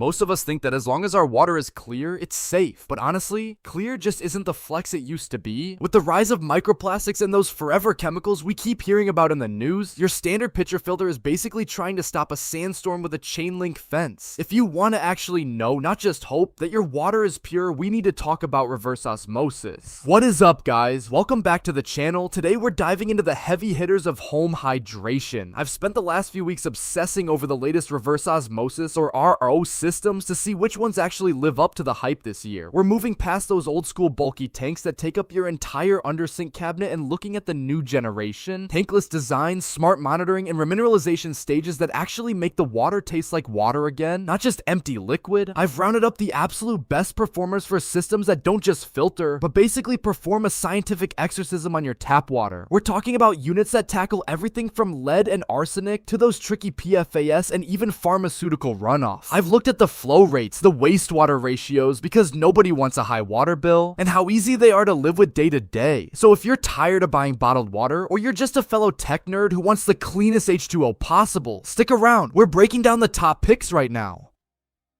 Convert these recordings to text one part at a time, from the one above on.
Most of us think that as long as our water is clear, it's safe. But honestly, clear just isn't the flex it used to be. With the rise of microplastics and those forever chemicals we keep hearing about in the news, your standard pitcher filter is basically trying to stop a sandstorm with a chain link fence. If you want to actually know, not just hope, that your water is pure, we need to talk about reverse osmosis. What is up, guys? Welcome back to the channel. Today we're diving into the heavy hitters of home hydration. I've spent the last few weeks obsessing over the latest reverse osmosis or RO systems to see which ones actually live up to the hype this year. We're moving past those old school bulky tanks that take up your entire undersink cabinet and looking at the new generation, tankless designs, smart monitoring, and remineralization stages that actually make the water taste like water again, not just empty liquid. I've rounded up the absolute best performers for systems that don't just filter, but basically perform a scientific exorcism on your tap water. We're talking about units that tackle everything from lead and arsenic to those tricky PFAS and even pharmaceutical runoff. I've looked at the flow rates, the wastewater ratios, because nobody wants a high water bill, and how easy they are to live with day to day. So if you're tired of buying bottled water, or you're just a fellow tech nerd who wants the cleanest H2O possible, stick around. We're breaking down the top picks right now.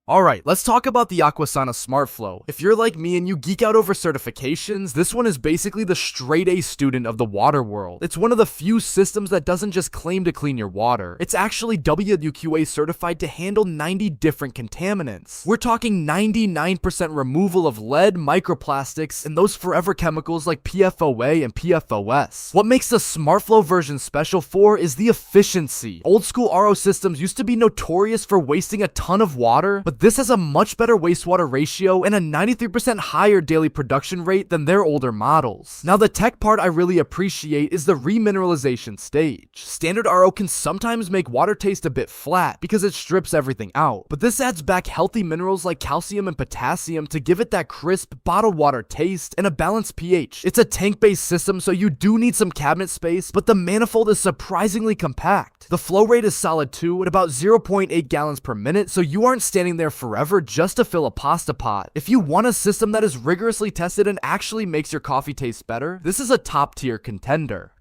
Alright, let's talk about the Aquasana SmartFlow. If you're like me and you geek out over certifications, this one is basically the straight A student of the water world. It's one of the few systems that doesn't just claim to clean your water. It's actually WQA certified to handle 90 different contaminants. We're talking 99% removal of lead, microplastics, and those forever chemicals like PFOA and PFOS. What makes the SmartFlow version special for is the efficiency. Old school RO systems used to be notorious for wasting a ton of water, but this has a much better wastewater ratio and a 93% higher daily production rate than their older models. Now the tech part I really appreciate is the remineralization stage. Standard RO can sometimes make water taste a bit flat because it strips everything out, but this adds back healthy minerals like calcium and potassium to give it that crisp, bottled water taste and a balanced pH. It's a tank-based system, so you do need some cabinet space, but the manifold is surprisingly compact. The flow rate is solid too, at about 0.8 gallons per minute, so you aren't standing there forever just to fill a pasta pot. If you want a system that is rigorously tested and actually makes your coffee taste better, this is a top tier contender.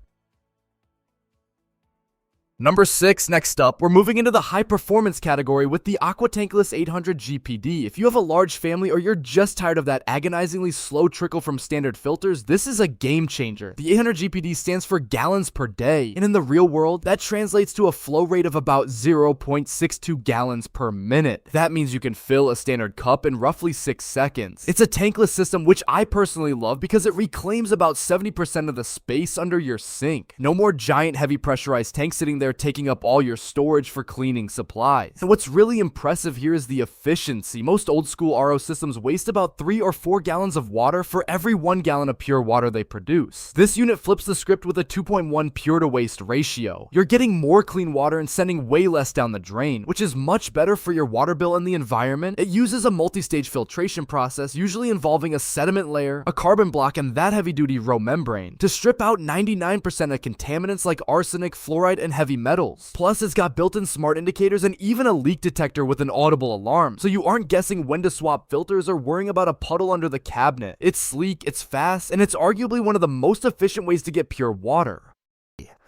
Number 6, next up, we're moving into the high performance category with the Aqua Tankless 800 GPD. If you have a large family or you're just tired of that agonizingly slow trickle from standard filters, this is a game changer. The 800 GPD stands for gallons per day, and in the real world, that translates to a flow rate of about 0.62 gallons per minute. That means you can fill a standard cup in roughly 6 seconds. It's a tankless system, which I personally love because it reclaims about 70% of the space under your sink. No more giant heavy pressurized tanks sitting there taking up all your storage for cleaning supplies. And what's really impressive here is the efficiency. Most old school RO systems waste about 3 or 4 gallons of water for every 1 gallon of pure water they produce. This unit flips the script with a 2.1 pure to waste ratio. You're getting more clean water and sending way less down the drain, which is much better for your water bill and the environment. It uses a multi-stage filtration process, usually involving a sediment layer, a carbon block, and that heavy-duty row membrane to strip out 99% of contaminants like arsenic, fluoride, and heavy metals. Plus, it's got built-in smart indicators and even a leak detector with an audible alarm, so you aren't guessing when to swap filters or worrying about a puddle under the cabinet. It's sleek, it's fast, and it's arguably one of the most efficient ways to get pure water.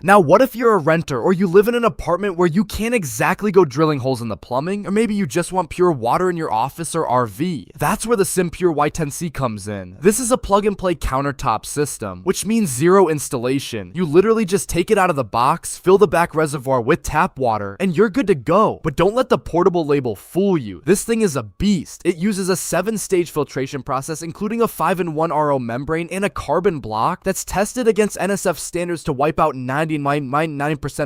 Now, what if you're a renter or you live in an apartment where you can't exactly go drilling holes in the plumbing, or maybe you just want pure water in your office or RV? That's where the SimPure Y10C comes in. This is a plug-and-play countertop system, which means zero installation. You literally just take it out of the box, fill the back reservoir with tap water, and you're good to go. But don't let the portable label fool you. This thing is a beast. It uses a 7-stage filtration process, including a 5-in-1 RO membrane and a carbon block that's tested against NSF standards to wipe out 99%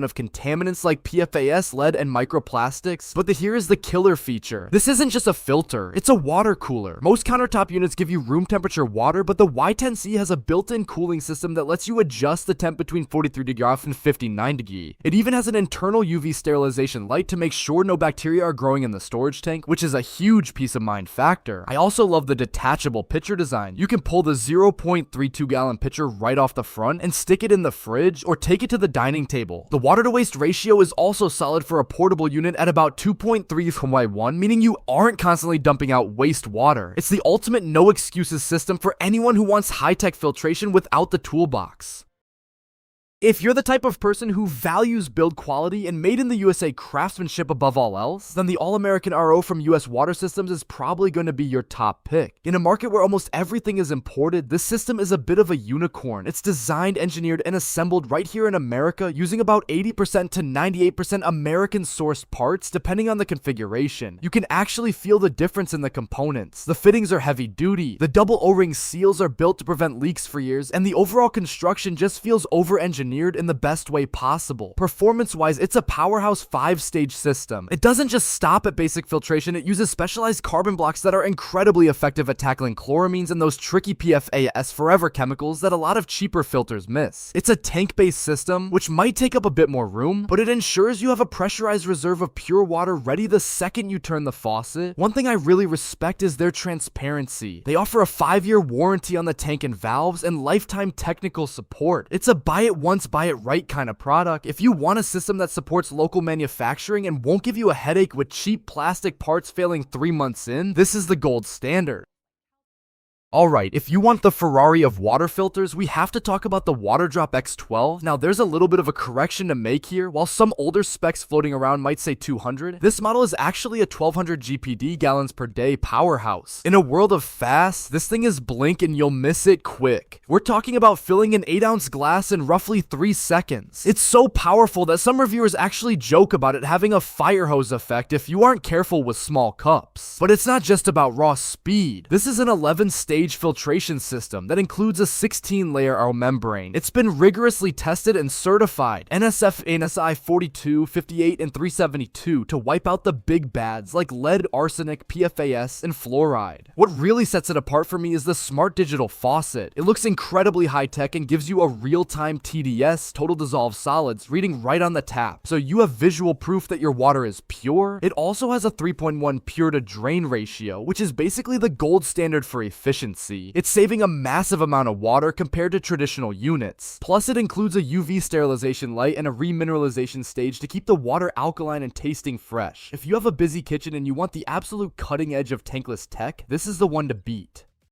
of contaminants like PFAS, lead, and microplastics. But here is the killer feature. This isn't just a filter, it's a water cooler. Most countertop units give you room temperature water, but the Y10C has a built-in cooling system that lets you adjust the temp between 43 degree off and 59 degree. It even has an internal UV sterilization light to make sure no bacteria are growing in the storage tank, which is a huge peace of mind factor. I also love the detachable pitcher design. You can pull the 0.32 gallon pitcher right off the front and stick it in the fridge or take it to the dining table. The water to waste ratio is also solid for a portable unit at about 2.3:1, meaning you aren't constantly dumping out waste water. It's the ultimate no excuses system for anyone who wants high-tech filtration without the toolbox. If you're the type of person who values build quality and made in the USA craftsmanship above all else, then the All-American RO from US Water Systems is probably going to be your top pick. In a market where almost everything is imported, this system is a bit of a unicorn. It's designed, engineered, and assembled right here in America using about 80% to 98% American-sourced parts depending on the configuration. You can actually feel the difference in the components. The fittings are heavy-duty, the double O-ring seals are built to prevent leaks for years, and the overall construction just feels over-engineered in the best way possible. Performance-wise, it's a powerhouse 5-stage system. It doesn't just stop at basic filtration, it uses specialized carbon blocks that are incredibly effective at tackling chloramines and those tricky PFAS forever chemicals that a lot of cheaper filters miss. It's a tank-based system, which might take up a bit more room, but it ensures you have a pressurized reserve of pure water ready the second you turn the faucet. One thing I really respect is their transparency. They offer a 5-year warranty on the tank and valves and lifetime technical support. It's a buy it once, buy it right kind of product. If you want a system that supports local manufacturing and won't give you a headache with cheap plastic parts failing 3 months in, this is the gold standard. Alright, if you want the Ferrari of water filters, we have to talk about the Waterdrop X12. Now, there's a little bit of a correction to make here. While some older specs floating around might say 200, this model is actually a 1200 GPD gallons per day powerhouse. In a world of fast, this thing is blink and you'll miss it quick. We're talking about filling an 8-ounce glass in roughly 3 seconds. It's so powerful that some reviewers actually joke about it having a fire hose effect if you aren't careful with small cups. But it's not just about raw speed. This is an 11-stage filtration system that includes a 16-layer membrane. It's been rigorously tested and certified NSF, NSI 42, 58, and 372 to wipe out the big bads like lead, arsenic, PFAS, and fluoride. What really sets it apart for me is the smart digital faucet. It looks incredibly high-tech and gives you a real-time TDS, total dissolved solids, reading right on the tap, so you have visual proof that your water is pure. It also has a 3.1 pure to drain ratio, which is basically the gold standard for efficiency. It's saving a massive amount of water compared to traditional units. Plus, it includes a UV sterilization light and a remineralization stage to keep the water alkaline and tasting fresh. If you have a busy kitchen and you want the absolute cutting edge of tankless tech, this is the one to beat.